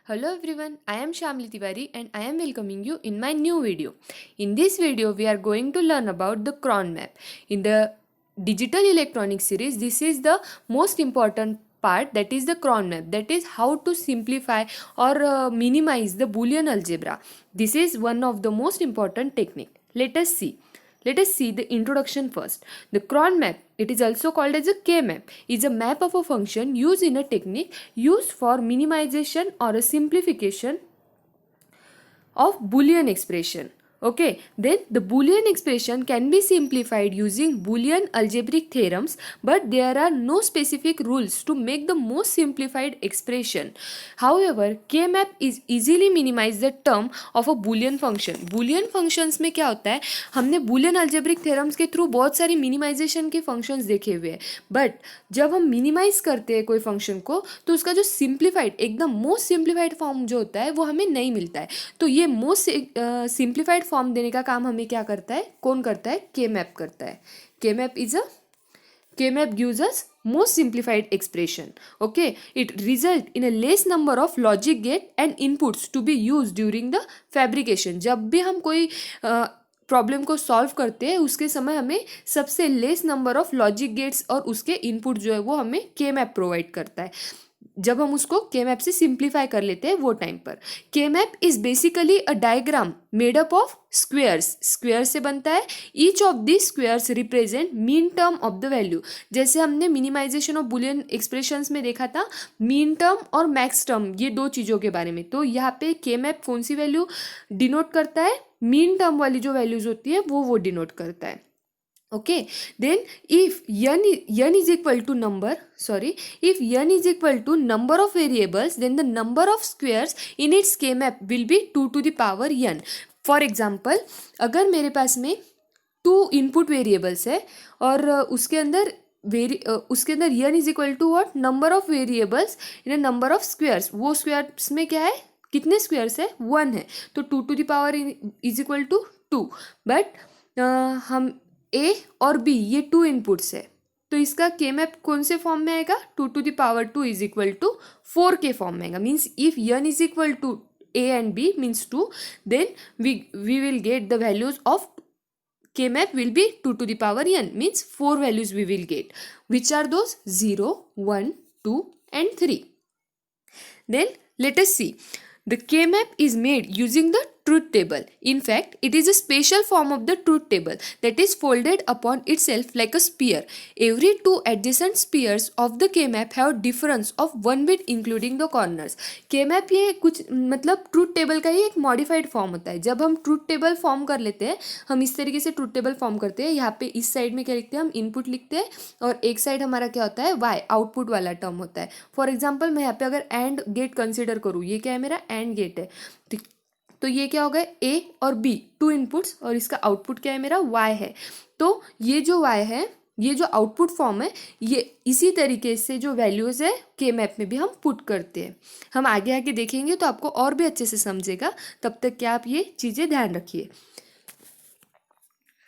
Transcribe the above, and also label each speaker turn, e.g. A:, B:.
A: Hello everyone, I am Shamli Tiwari and I am welcoming you in my new video. In this video, we are going to learn about the cron map. In the digital electronic series, this is the most important part, that is the cron map, that is how to simplify or minimize the Boolean algebra. This is one of the most important technique. Let us see. Let us see the introduction first. The cron map, it is also called as a K-map, is a map of a function used in a technique used for minimization or a simplification of Boolean expression. Okay, then the Boolean expression can be simplified using Boolean algebraic theorems, but there are no specific rules to make the most simplified expression. However, K-map is easily minimize the term of a Boolean function. Boolean functions में क्या होता है, हमने Boolean algebraic theorems के through बहुत सारी minimization के functions देखे हुए हैं, बट जब हम मिनिमाइज करते हैं कोई फंक्शन को तो उसका जो सिंप्लीफाइड एकदम मोस्ट सिंप्लीफाइड फॉर्म जो होता है वो हमें नहीं मिलता है. तो ये मोस्ट सिंप्लीफाइड फॉर्म देने का काम हमें क्या करता है, कौन करता है, के मैप करता है. के map is a K-map gives us most simplified expression. Okay, it result in a less number of logic gate and inputs to be used during the fabrication. जब भी हम कोई प्रॉब्लम को सॉल्व करते हैं उसके समय हमें सबसे less number of logic gates और उसके इनपुट जो है वो हमें के मैप प्रोवाइड करता है. जब हम उसको के मैप से सिंप्लीफाई कर लेते हैं वो टाइम पर. के map is basically a diagram made up of squares. Square से बनता है. Each of this squares represent mean term of the value. जैसे हमने मिनिमाइजेशन ऑफ बुलियन एक्सप्रेशंस में देखा था, मीन टर्म और मैक्स टर्म, ये दो चीज़ों के बारे में. तो यहाँ पे के मैप कौन सी वैल्यू डिनोट करता है, मीन टर्म वाली जो वैल्यूज होती है वो डिनोट करता है. Okay, then if n is equal to number of variables, then the number of squares in its k map will be 2 to the power n. For example, अगर मेरे पास में 2 इनपुट वेरिएबल्स है और उसके अंदर n is equal to what, number of variables in a number of squares. वो squares में क्या है, कितने स्क्वेयर्स है, 1 है. तो 2 to the power is equal to 2. But हम ए और बी ये 2 इनपुट्स है तो इसका के मैप कौन से फॉर्म में आएगा, 2 to the power 2 is equal to 4 के फॉर्म में आएगा. Means if n is equal to a and b means 2, then we will get the values of k map will be 2 to the power n, means 4 values we will get. Which are those? 0, 1, 2 and 3. Then let us see. The k map is made using the truth table. In fact, it is a special form of the truth table that is folded upon itself like a sphere. Every two adjacent spheres of the k map have difference of 1 bit including the corners. k map ये कुछ मतलब truth table का ही एक modified form होता है. जब हम truth table form कर लेते हैं, हम इस तरीके से ट्रूथ टेबल फॉर्म करते हैं. यहाँ पे इस साइड में क्या लिखते हैं, हम इनपुट लिखते हैं और एक साइड हमारा क्या होता है, वाई, आउटपुट वाला टर्म होता है. फॉर एग्जाम्पल मैं यहाँ पे अगर एंड गेट कंसिडर करूँ, ये क्या है, मेरा एंड गेट है. तो ये क्या होगा, ए और बी 2 इनपुट्स और इसका आउटपुट क्या है, मेरा वाई है. तो ये जो वाई है, ये जो आउटपुट फॉर्म है, ये इसी तरीके से जो वैल्यूज़ है के मैप में भी हम पुट करते हैं. हम आगे आगे देखेंगे तो आपको और भी अच्छे से समझेगा. तब तक क्या आप ये चीज़ें ध्यान रखिए.